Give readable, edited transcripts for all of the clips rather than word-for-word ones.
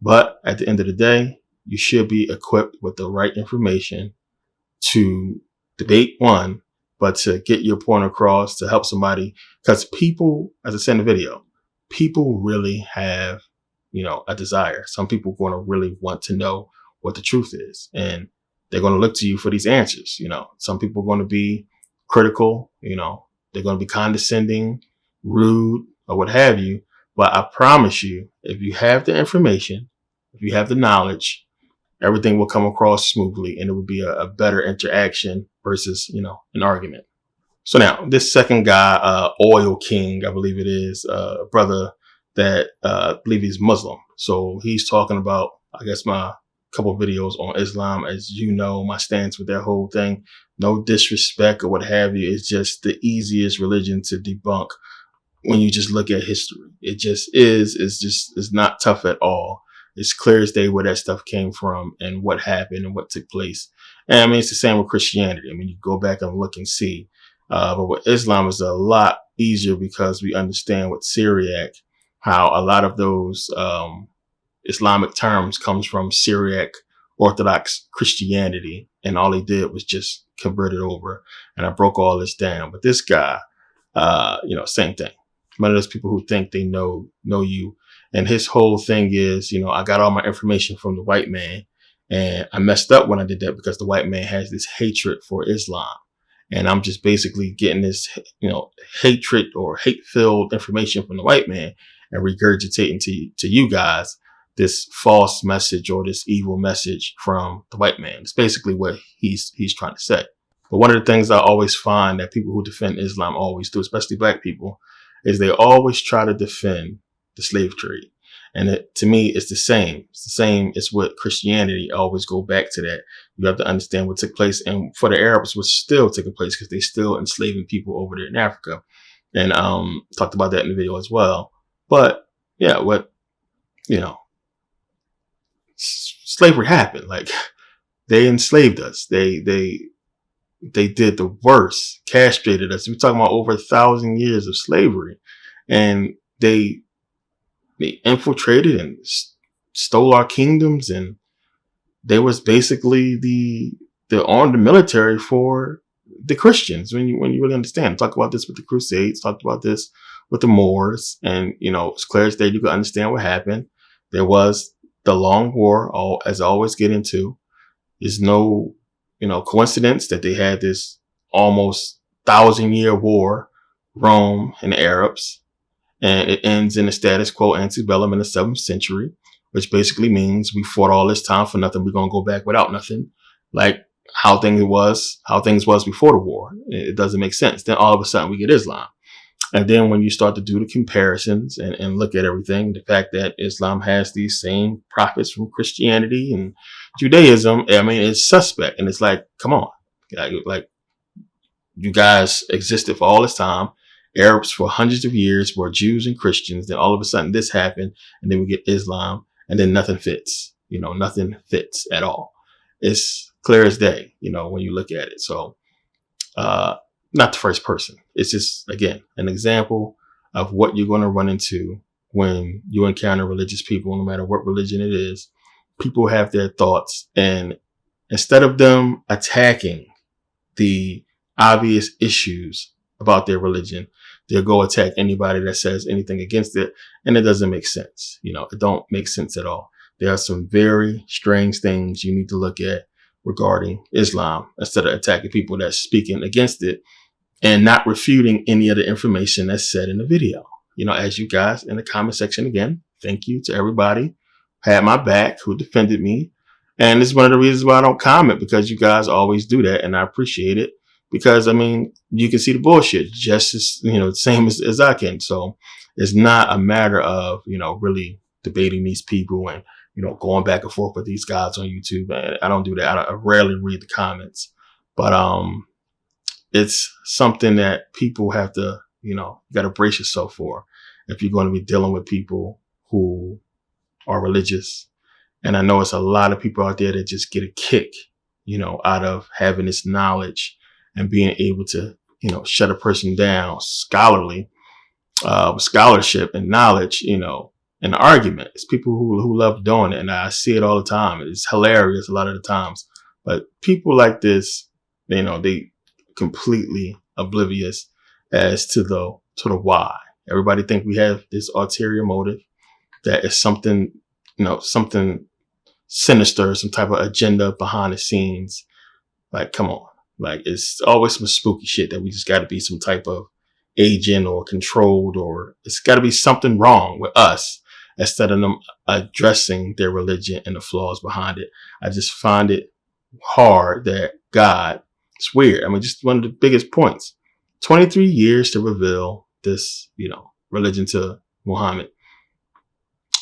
But at the end of the day, you should be equipped with the right information to debate one, but to get your point across, to help somebody. Because people, as I said in the video, people really have, a desire. Some people are going to really want to know what the truth is, and they're going to look to you for these answers. Some people are going to be critical, they're going to be condescending, rude, or what have you. But I promise you, if you have the information, if you have the knowledge, everything will come across smoothly, and it would be a better interaction versus, an argument. So now this second guy, Oil King, I believe it is, a brother that I believe he's Muslim. So he's talking about, I guess, my couple of videos on Islam. As you know, my stance with that whole thing, no disrespect or what have you. It's just the easiest religion to debunk when you just look at history. It just is. It's not tough at all. It's clear as day where that stuff came from and what happened and what took place. And I mean, it's the same with Christianity. I mean, you go back and look and see. But with Islam is a lot easier because we understand with Syriac how a lot of those Islamic terms comes from Syriac Orthodox Christianity. And all he did was just convert it over. And I broke all this down. But this guy, same thing. One of those people who think they know you. And his whole thing is, I got all my information from the white man, and I messed up when I did that because the white man has this hatred for Islam. And I'm just basically getting this, hatred or hate-filled information from the white man and regurgitating to you guys this false message or this evil message from the white man. It's basically what he's trying to say. But one of the things I always find that people who defend Islam always do, especially black people, is they always try to defend the slave trade. And to me, it's the same. It's the same as what Christianity. I always go back to that. You have to understand what took place. And for the Arabs, what's still taking place, because they're still enslaving people over there in Africa. And talked about that in the video as well. But yeah, slavery happened. Like, they enslaved us. They did the worst, castrated us. We're talking about over 1,000 years of slavery. And they infiltrated and stole our kingdoms, and they was basically the armed military for the Christians. When you really understand, talk about this with the Crusades, talked about this with the Moors, and it's clear as day you can understand what happened. There was the long war, as I always get into. There's no coincidence that they had this almost 1,000-year war, Rome and the Arabs. And it ends in the status quo antebellum in the 7th century, which basically means we fought all this time for nothing. We're going to go back without nothing, like how things was before the war. It doesn't make sense. Then all of a sudden we get Islam. And then when you start to do the comparisons and look at everything, the fact that Islam has these same prophets from Christianity and Judaism, I mean, it's suspect. And it's like, come on, like you guys existed for all this time. Arabs for hundreds of years were Jews and Christians. Then all of a sudden this happened, and then we get Islam, and then nothing fits. Nothing fits at all. It's clear as day, when you look at it. So, not the first person. It's just, again, an example of what you're going to run into when you encounter religious people, no matter what religion it is. People have their thoughts, and instead of them attacking the obvious issues about their religion, they'll go attack anybody that says anything against it. And it doesn't make sense. It don't make sense at all. There are some very strange things you need to look at regarding Islam instead of attacking people that's speaking against it and not refuting any of the information that's said in the video. As you guys in the comment section, again, thank you to everybody who had my back, who defended me. And it's one of the reasons why I don't comment, because you guys always do that. And I appreciate it, because I mean, you can see the bullshit just as, the same as I can. So it's not a matter of, really debating these people and, going back and forth with these guys on YouTube. And I don't do that. I rarely read the comments, but, it's something that people have to, you got to brace yourself for if you're going to be dealing with people who are religious. And I know it's a lot of people out there that just get a kick, out of having this knowledge and being able to, shut a person down scholarly, with scholarship and knowledge, an argument. It's people who love doing it. And I see it all the time. It's hilarious a lot of the times. But people like this, they completely oblivious as to the why. Everybody think we have this ulterior motive, that is something, something sinister, some type of agenda behind the scenes. Like, come on. Like, it's always some spooky shit that we just got to be some type of agent or controlled, or it's got to be something wrong with us instead of them addressing their religion and the flaws behind it. I just find it hard that God, it's weird. I mean, just one of the biggest points, 23 years to reveal this, religion to Muhammad,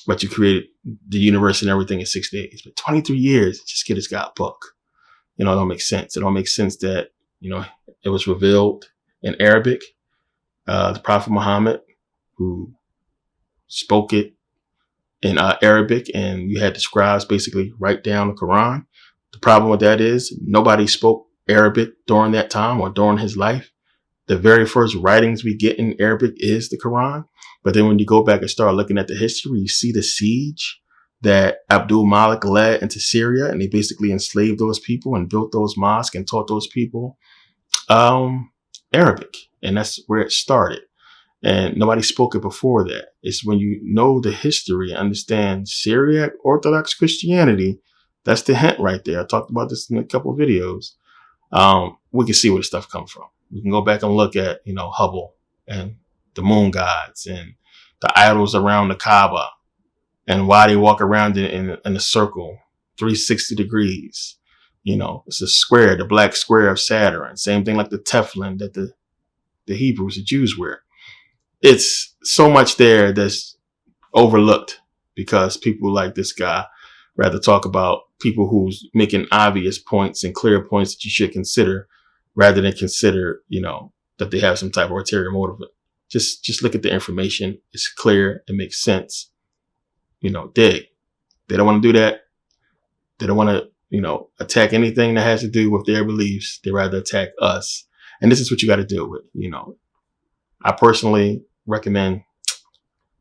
but you created the universe and everything in 6 days. But 23 years, just get this guy a book. It don't make sense. It don't make sense that, it was revealed in Arabic. The Prophet Muhammad, who spoke it in Arabic, and you had the scribes basically write down the Quran. The problem with that is nobody spoke Arabic during that time or during his life. The very first writings we get in Arabic is the Quran. But then when you go back and start looking at the history, you see the siege that Abdul Malik led into Syria, and they basically enslaved those people and built those mosques and taught those people Arabic. And that's where it started. And nobody spoke it before that. It's when you know the history and understand Syriac Orthodox Christianity, that's the hint right there. I talked about this in a couple of videos. We can see where the stuff comes from. We can go back and look at, Hubble and the moon gods and the idols around the Kaaba and why they walk around in a circle, 360 degrees. It's a square, the black square of Saturn. Same thing like the Teflon that the Hebrews, the Jews wear. It's so much there that's overlooked because people like this guy rather talk about people who's making obvious points and clear points that you should consider, rather than consider, that they have some type of ulterior motive. Just look at the information. It's clear. It makes sense. Dig. They don't want to do that. They don't want to, attack anything that has to do with their beliefs. They rather attack us. And this is what you got to deal with. I personally recommend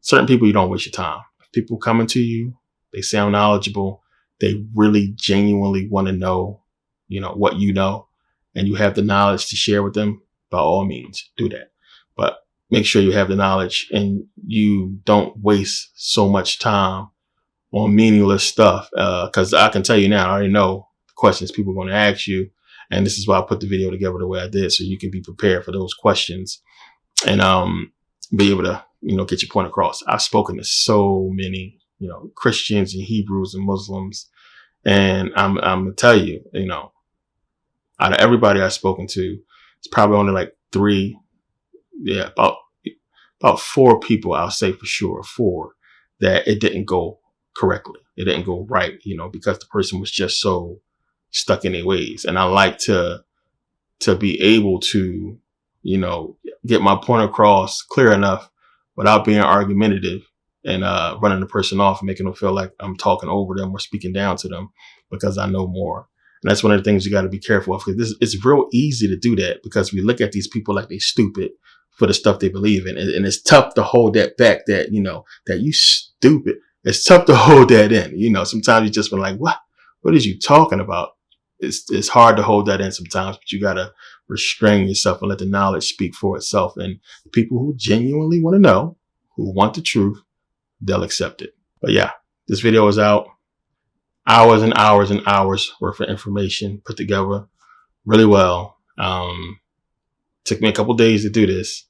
certain people, you don't waste your time. If people coming to you, they sound knowledgeable. They really genuinely want to know, what you know, and you have the knowledge to share with them, by all means, do that. But make sure you have the knowledge and you don't waste so much time on meaningless stuff. Because I can tell you now, I already know the questions people are going to ask you. And this is why I put the video together the way I did, so you can be prepared for those questions and be able to, get your point across. I've spoken to so many, Christians and Hebrews and Muslims, and I'm gonna tell you, out of everybody I've spoken to, it's probably only like three, about four people, I'll say for sure, four, that it didn't go correctly. It didn't go right, because the person was just so stuck in their ways. And I like to be able to, get my point across clear enough without being argumentative and running the person off and making them feel like I'm talking over them or speaking down to them because I know more. And that's one of the things you got to be careful of, because it's real easy to do that because we look at these people like they stupid for the stuff they believe in. And it's tough to hold that back, that, that you stupid. It's tough to hold that in. Sometimes you just been like, what is you talking about? It's hard to hold that in sometimes, but you got to restrain yourself and let the knowledge speak for itself. And the people who genuinely want to know, who want the truth, they'll accept it. But yeah, this video is out. Hours and hours and hours worth of information put together really well. Took me a couple days to do this,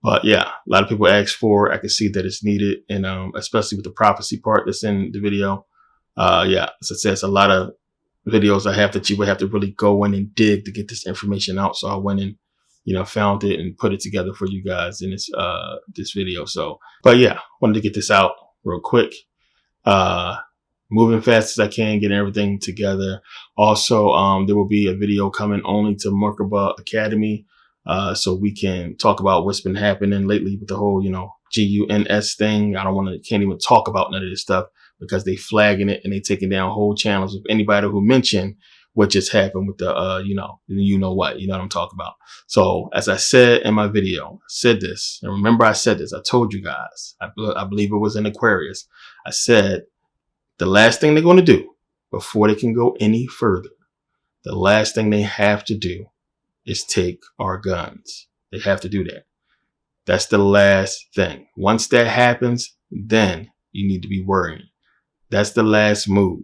but yeah, a lot of people asked for it. I can see that it's needed, and especially with the prophecy part that's in the video. Yeah, as I said, it's a lot of videos I have that you would have to really go in and dig to get this information out. So I went and, found it and put it together for you guys in this video. So, but yeah, wanted to get this out real quick. Moving fast as I can, getting everything together. Also, there will be a video coming only to Merkabah Academy. So we can talk about what's been happening lately with the whole, GUNS thing. Can't even talk about none of this stuff because they flagging it and they taking down whole channels of anybody who mentioned what just happened with the, you know what I'm talking about. So as I said in my video, I said this, and remember I said this, I told you guys, I believe it was in Aquarius. I said the last thing they're going to do before they can go any further, the last thing they have to do is take our guns. They have to do that. That's the last thing. Once that happens, then you need to be worrying. That's the last move.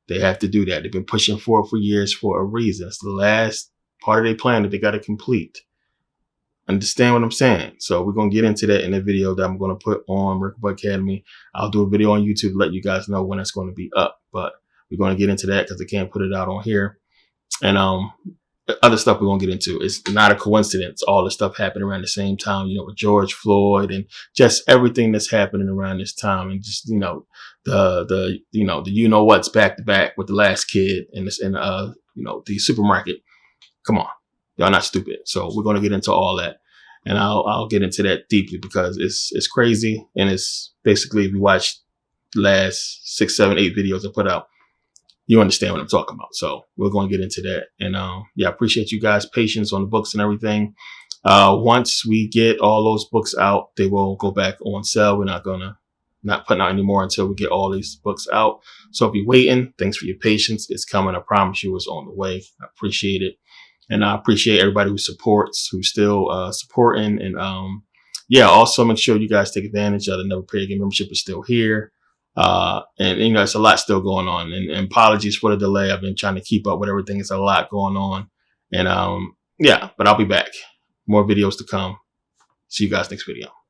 They have to do that. They've been pushing for it for years for a reason. It's the last part of their plan that they got to complete. Understand what I'm saying? So we're going to get into that in a video that I'm going to put on Merkabah Academy. I'll do a video on YouTube to let you guys know when it's going to be up. But we're going to get into that because I can't put it out on here. And other stuff we're going to get into. It's not a coincidence. All the stuff happened around the same time, with George Floyd and just everything that's happening around this time. And just, the what's back to back with the last kid in the supermarket. Come on. Y'all not stupid. So we're going to get into all that. And I'll get into that deeply because it's crazy. And it's basically, if you watch the last 6, 7, 8 videos I put out, you understand what I'm talking about. So we're going to get into that. And yeah, I appreciate you guys' patience on the books and everything. Once we get all those books out, they will go back on sale. We're not putting out anymore until we get all these books out. So if you're waiting, thanks for your patience. It's coming. I promise you it's on the way. I appreciate it. And I appreciate everybody who supports, who's still supporting. And yeah, also make sure you guys take advantage of the Never Pray Again membership is still here. And it's a lot still going on, and apologies for the delay. I've been trying to keep up with everything. It's a lot going on, and yeah, but I'll be back. More videos to come. See you guys next video.